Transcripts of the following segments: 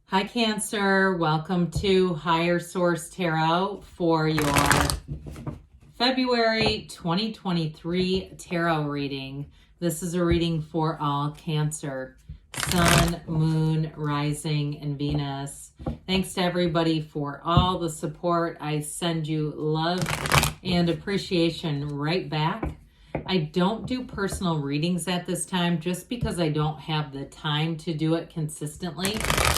Hi, Cancer. Welcome to Higher Source Tarot for your February 2023 tarot reading. This is a reading for all Cancer, Sun, Moon, Rising, and Venus. Thanks to everybody for all the support. I send you love and appreciation right back. I don't do personal readings at this time just because I don't have the time to do it consistently.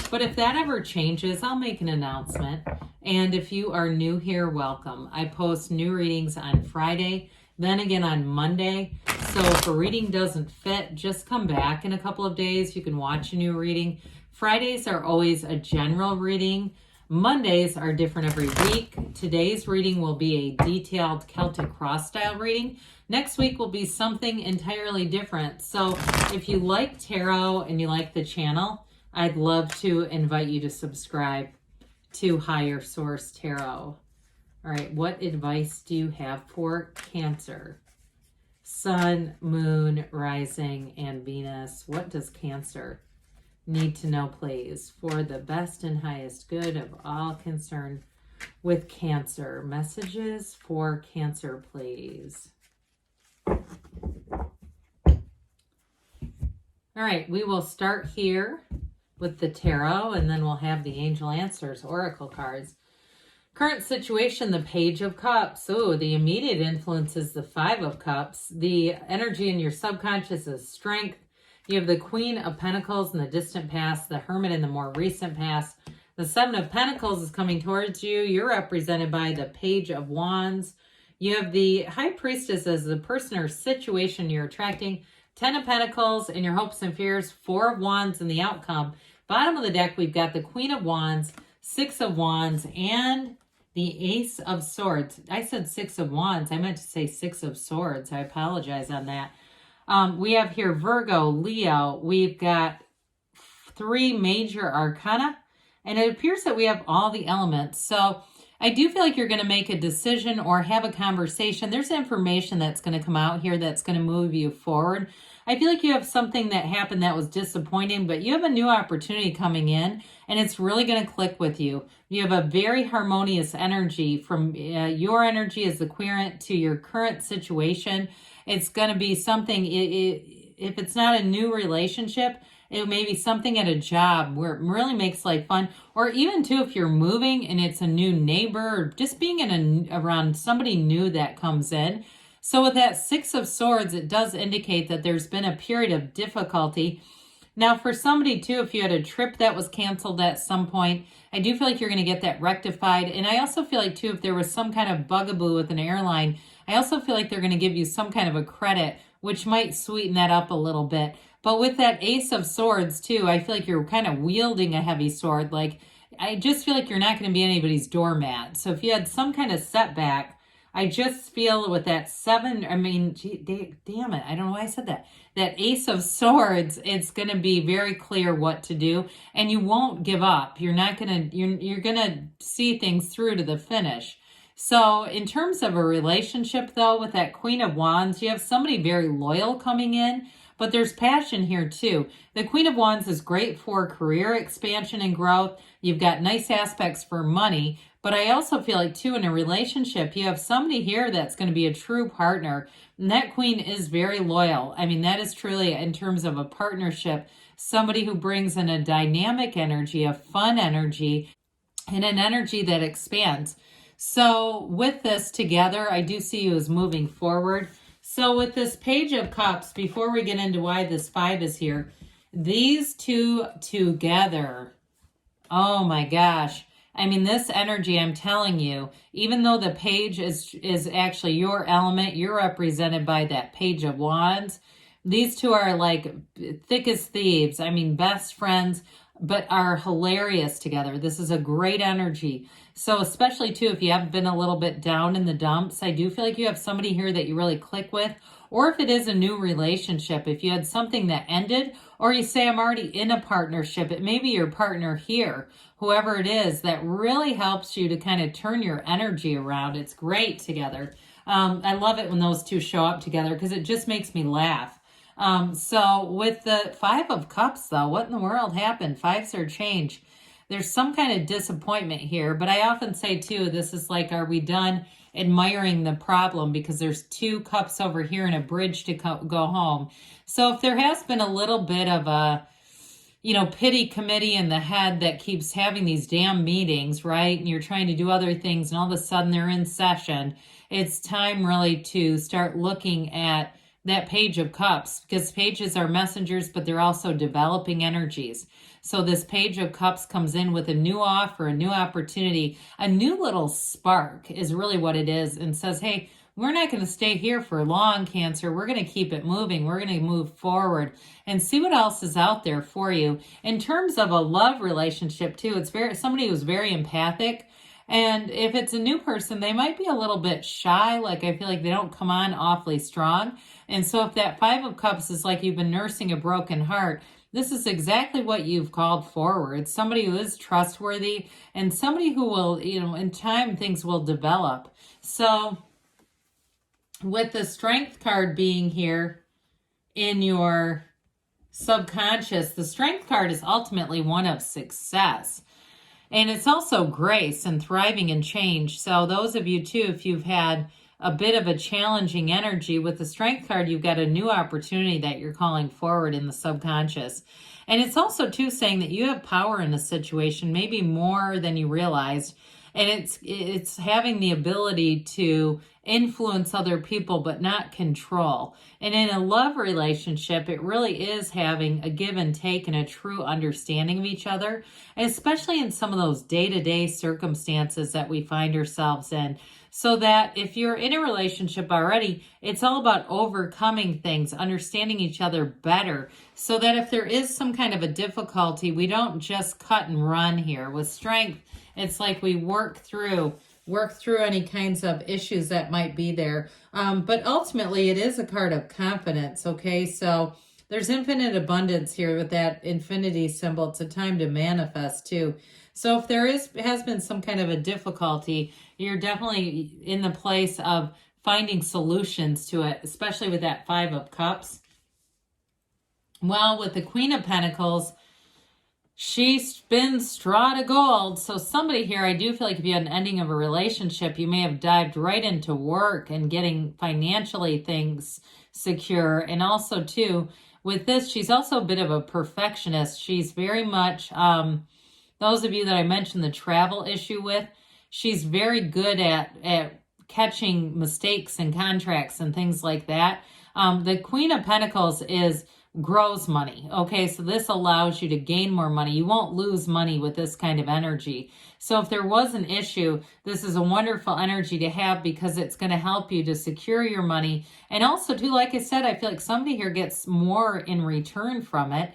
But if that ever changes, I'll make an announcement. And if you are new here, welcome. I post new readings on Friday, then again on Monday. So if a reading doesn't fit, just come back in a couple of days. You can watch a new reading. Fridays are always a general reading. Mondays are different every week. Today's reading will be a detailed Celtic cross style reading. Next week will be something entirely different. So if you like tarot and you like the channel, I'd love to invite you to subscribe to Higher Source Tarot. All right, what advice do you have for Cancer? Sun, Moon, Rising, and Venus. What does Cancer need to know, please, for the best and highest good of all concerned with Cancer? Messages for Cancer, please. All right, we will start here with the tarot, and then we'll have the Angel Answers Oracle cards. Current situation, the Page of Cups. Oh, the immediate influence is the Five of Cups. The energy in your subconscious is strength. You have the Queen of Pentacles in the distant past, the Hermit in the more recent past. The Seven of Pentacles is coming towards you. You're represented by the Page of Wands. You have the High Priestess as the person or situation you're attracting. Ten of Pentacles and your hopes and fears. Four of Wands and the outcome. Bottom of the deck, we've got the Queen of Wands, Six of Wands, and the Ace of Swords. I said Six of Wands. I meant to say Six of Swords. I apologize on that. We have here Virgo, Leo. We've got three major arcana, and it appears that we have all the elements. So I do feel like you're going to make a decision or have a conversation. There's information that's going to come out here that's going to move you forward. I feel like you have something that happened that was disappointing, but you have a new opportunity coming in, and it's really going to click with you. You have a very harmonious energy from your energy as the querent to your current situation. It's going to be something, if it's not a new relationship, it may be something at a job where it really makes life fun. Or even, too, if you're moving and it's a new neighbor, or just being around somebody new that comes in. So with that Six of Swords, it does indicate that there's been a period of difficulty. Now, for somebody, too, if you had a trip that was canceled at some point, I do feel like you're going to get that rectified. And I also feel like, too, if there was some kind of bugaboo with an airline, I also feel like they're going to give you some kind of a credit, which might sweeten that up a little bit. But with that Ace of Swords, too, I feel like you're kind of wielding a heavy sword. Like, I just feel like you're not going to be anybody's doormat. So if you had some kind of setback, I just feel with that damn it, I don't know why I said that. That Ace of Swords, it's going to be very clear what to do, and you won't give up. You're not going to, you're going to see things through to the finish. So in terms of a relationship, though, with that Queen of Wands, you have somebody very loyal coming in, but there's passion here, too. The Queen of Wands is great for career expansion and growth. You've got nice aspects for money, but I also feel like, too, in a relationship, you have somebody here that's going to be a true partner, and that Queen is very loyal. I mean, that is truly, in terms of a partnership, somebody who brings in a dynamic energy, a fun energy, and an energy that expands. So with this together, I do see you as moving forward. So with this Page of Cups, before we get into why this five is here, these two together, oh my gosh. I mean, this energy, I'm telling you, even though the Page is actually your element, you're represented by that Page of Wands. These two are like thick as thieves. I mean, best friends, but are hilarious together. This is a great energy. So especially, too, if you have been a little bit down in the dumps, I do feel like you have somebody here that you really click with. Or if it is a new relationship, if you had something that ended, or you say, I'm already in a partnership, it may be your partner here, whoever it is, that really helps you to kind of turn your energy around. It's great together. I love it when those two show up together because it just makes me laugh. So with the Five of Cups, though, what in the world happened? Fives are change. there's some kind of disappointment here. But I often say too, this is like, are we done admiring the problem? Because there's 2 cups over here and a bridge to go home. So if there has been a little bit of a, pity committee in the head that keeps having these damn meetings, right? And you're trying to do other things and all of a sudden they're in session. It's time really to start looking at that Page of Cups, because pages are messengers, but they're also developing energies. So this Page of Cups comes in with a new offer, a new opportunity, a new little spark is really what it is, and says, hey, we're not going to stay here for long, Cancer. We're going to keep it moving. We're going to move forward and see what else is out there for you. In terms of a love relationship too, it's somebody who's very empathic. And if it's a new person, they might be a little bit shy. Like, I feel like they don't come on awfully strong. And so if that 5 of Cups is like you've been nursing a broken heart, this is exactly what you've called forward. Somebody who is trustworthy and somebody who will, in time, things will develop. So with the Strength card being here in your subconscious, the Strength card is ultimately one of success. And it's also grace and thriving and change. So those of you too, if you've had a bit of a challenging energy with the Strength card, you've got a new opportunity that you're calling forward in the subconscious. And it's also too saying that you have power in a situation, maybe more than you realized. And it's having the ability to influence other people, but not control. And in a love relationship, it really is having a give and take and a true understanding of each other, especially in some of those day-to-day circumstances that we find ourselves in. So that if you're in a relationship already, it's all about overcoming things, understanding each other better, so that if there is some kind of a difficulty, we don't just cut and run here. With Strength, it's like we work through any kinds of issues that might be there. But ultimately, it is a card of confidence, okay? So there's infinite abundance here with that infinity symbol. It's a time to manifest, too. So if there has been some kind of a difficulty, you're definitely in the place of finding solutions to it, especially with that 5 of Cups. Well, with the Queen of Pentacles, she spins straw to gold. So somebody here, I do feel like if you had an ending of a relationship, you may have dived right into work and getting financially things secure. And also too, with this, she's also a bit of a perfectionist. She's very much, those of you that I mentioned the travel issue with, she's very good at catching mistakes in contracts and things like that. The Queen of Pentacles grows money. Okay, so this allows you to gain more money. You won't lose money with this kind of energy. So if there was an issue, this is a wonderful energy to have because it's going to help you to secure your money. And also too, like I said, I feel like somebody here gets more in return from it.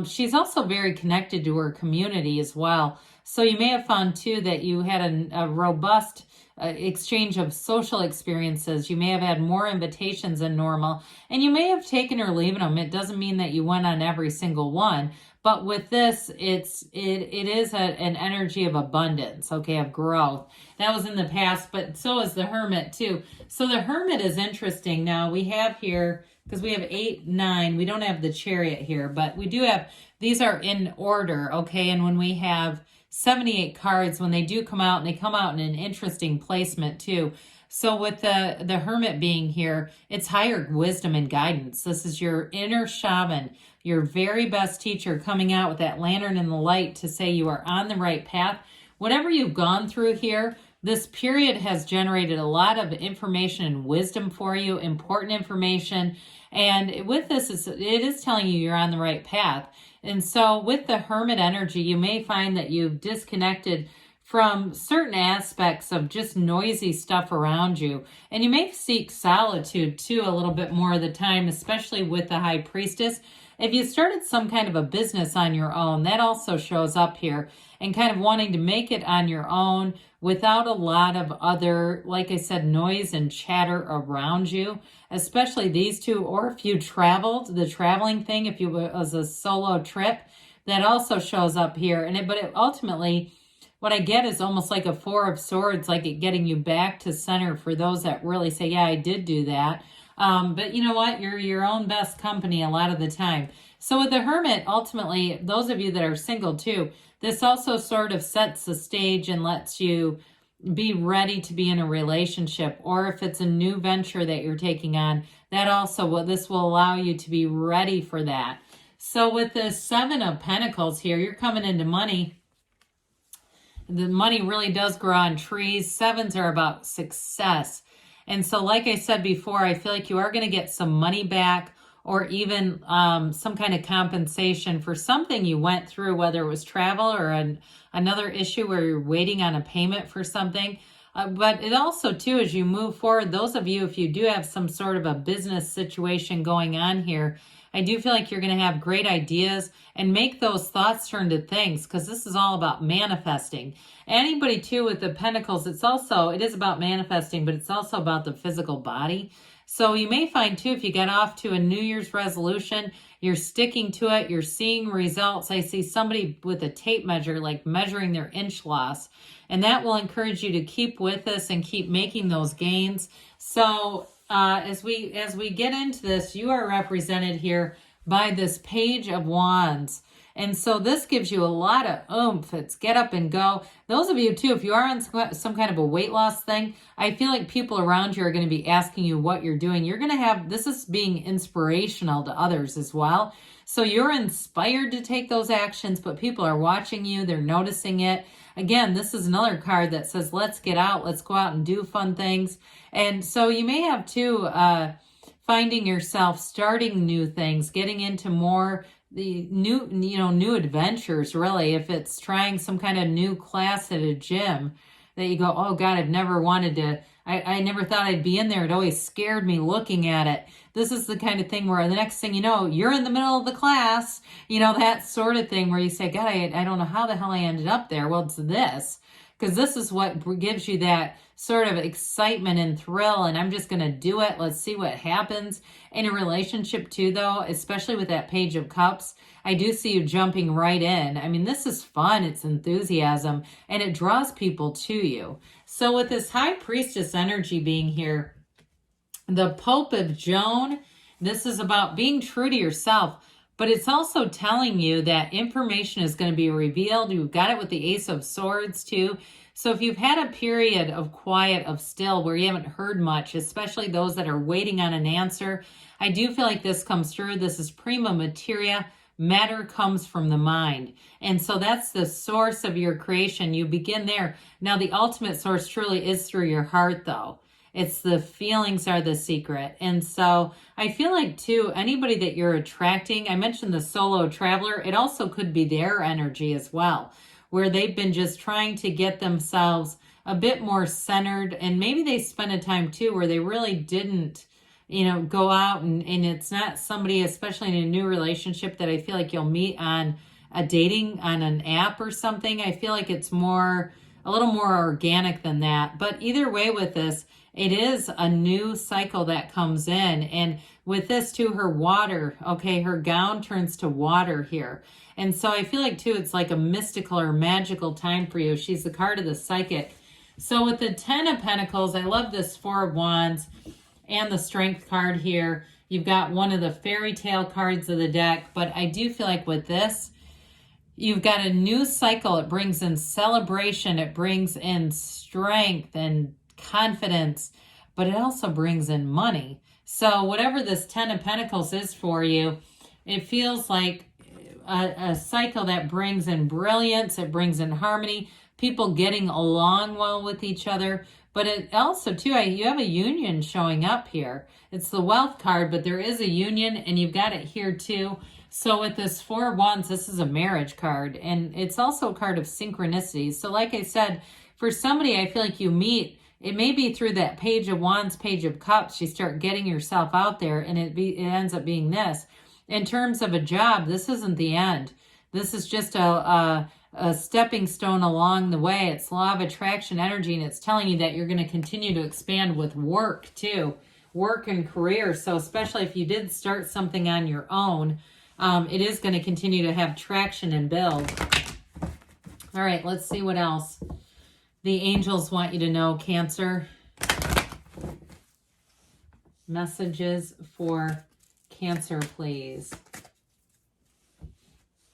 She's also very connected to her community as well. So you may have found too that you had a robust exchange of social experiences. You may have had more invitations than normal, and you may have taken or leaving them. It doesn't mean that you went on every single one, but with this, it is an energy of abundance, okay, of growth. That was in the past, but so is the Hermit too. So the Hermit is interesting. Now we have here, because we have 8, 9, we don't have the Chariot here, but we do have, these are in order, okay, and when we have 78 cards, when they do come out, and they come out in an interesting placement too. So with the Hermit being here, it's higher wisdom and guidance. This is your inner shaman, your very best teacher coming out with that lantern and the light to say you are on the right path. Whatever you've gone through here, this period has generated a lot of information and wisdom for you, important information. And with this, it is telling you you're on the right path. And so with the Hermit energy, you may find that you've disconnected from certain aspects of just noisy stuff around you. And you may seek solitude too a little bit more of the time, especially with the High Priestess. If you started some kind of a business on your own, that also shows up here, and kind of wanting to make it on your own without a lot of other, like I said, noise and chatter around you, especially these two. Or if you traveled, the traveling thing, if you was a solo trip, that also shows up here. But ultimately, what I get is almost like a 4 of Swords, like it getting you back to center for those that really say, yeah, I did do that. But you know what? You're your own best company a lot of the time. So with the Hermit, ultimately, those of you that are single too, this also sort of sets the stage and lets you be ready to be in a relationship. Or if it's a new venture that you're taking on, that also, this will allow you to be ready for that. So with the Seven of Pentacles here, you're coming into money. The money really does grow on trees. Sevens are about success. And so like I said before, I feel like you are going to get some money back, or even some kind of compensation for something you went through, whether it was travel or another issue where you're waiting on a payment for something. But it also, too, as you move forward, those of you, if you do have some sort of a business situation going on here, I do feel like you're going to have great ideas and make those thoughts turn to things, because this is all about manifesting. Anybody, too, with the Pentacles, it is about manifesting, but it's also about the physical body. So you may find, too, if you get off to a New Year's resolution, you're sticking to it, you're seeing results. I see somebody with a tape measure, like measuring their inch loss, and that will encourage you to keep with this and keep making those gains. So as we get into this, you are represented here by this Page of Wands. And so this gives you a lot of oomph. It's get up and go. Those of you, too, if you are on some kind of a weight loss thing, I feel like people around you are going to be asking you what you're doing. You're going to have, this is being inspirational to others as well. So you're inspired to take those actions, but people are watching you. They're noticing it. Again, this is another card that says, let's get out. Let's go out and do fun things. And so you may have, too, finding yourself starting new things, getting into more the new adventures, really. If it's trying some kind of new class at a gym that you go, oh God, I've never wanted to, I never thought I'd be in there. It always scared me looking at it. This is the kind of thing where the next thing you know, you're in the middle of the class, that sort of thing where you say, God, I don't know how the hell I ended up there. Well, it's this. Because this is what gives you that sort of excitement and thrill, and I'm just going to do it. Let's see what happens. In a relationship too, though, especially with that Page of Cups, I do see you jumping right in. I mean, this is fun. It's enthusiasm, and it draws people to you. So with this High Priestess energy being here, the Pope of Joan, this is about being true to yourself. But it's also telling you that information is going to be revealed. You've got it with the Ace of Swords, too. So if you've had a period of quiet, of still, where you haven't heard much, especially those that are waiting on an answer, I do feel like this comes through. This is prima materia. Matter comes from the mind. And so that's the source of your creation. You begin there. Now, the ultimate source truly is through your heart, though. It's the feelings are the secret. And so I feel like, too, anybody that you're attracting, I mentioned the solo traveler, it also could be their energy as well, where they've been just trying to get themselves a bit more centered. And maybe they spent a time, too, where they really didn't, go out and it's not somebody, especially in a new relationship, that I feel like you'll meet on on an app or something. I feel like it's a little more organic than that. But either way with this, it is a new cycle that comes in. And with this too, her gown turns to water here. And so I feel like too, it's like a mystical or magical time for you. She's the card of the psychic. So with the 10 of Pentacles, I love this 4 of Wands and the Strength card here. You've got one of the fairy tale cards of the deck, but I do feel like with this, you've got a new cycle. It brings in celebration. It brings in strength and confidence, but it also brings in money. So whatever this 10 of Pentacles is for you, it feels like a cycle that brings in brilliance. It brings in harmony, people getting along well with each other. But it also, too, you have a union showing up here. It's the Wealth card, but there is a union, and you've got it here, too. So with this 4 of Wands, this is a marriage card, and it's also a card of synchronicities. So like I said, for somebody, I feel like you meet, it may be through that Page of Wands, Page of Cups, you start getting yourself out there, and it ends up being this. In terms of a job, this isn't the end. This is just a stepping stone along the way. It's law of attraction energy, and it's telling you that you're going to continue to expand with work, too. Work and career. So especially if you did start something on your own, it is going to continue to have traction and build. All right, let's see what else the angels want you to know, Cancer. Messages for Cancer, please.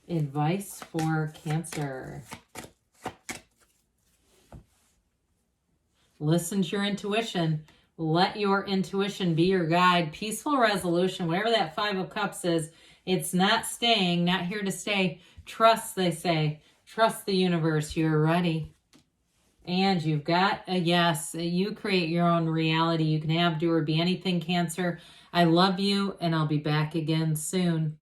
Advice for Cancer. Listen to your intuition. Let your intuition be your guide. Peaceful resolution, whatever that Five of Cups is, it's not staying, not here to stay. Trust, they say. Trust the universe. You're ready. And you've got a yes. You create your own reality. You can have, do, or be anything, Cancer. I love you, and I'll be back again soon.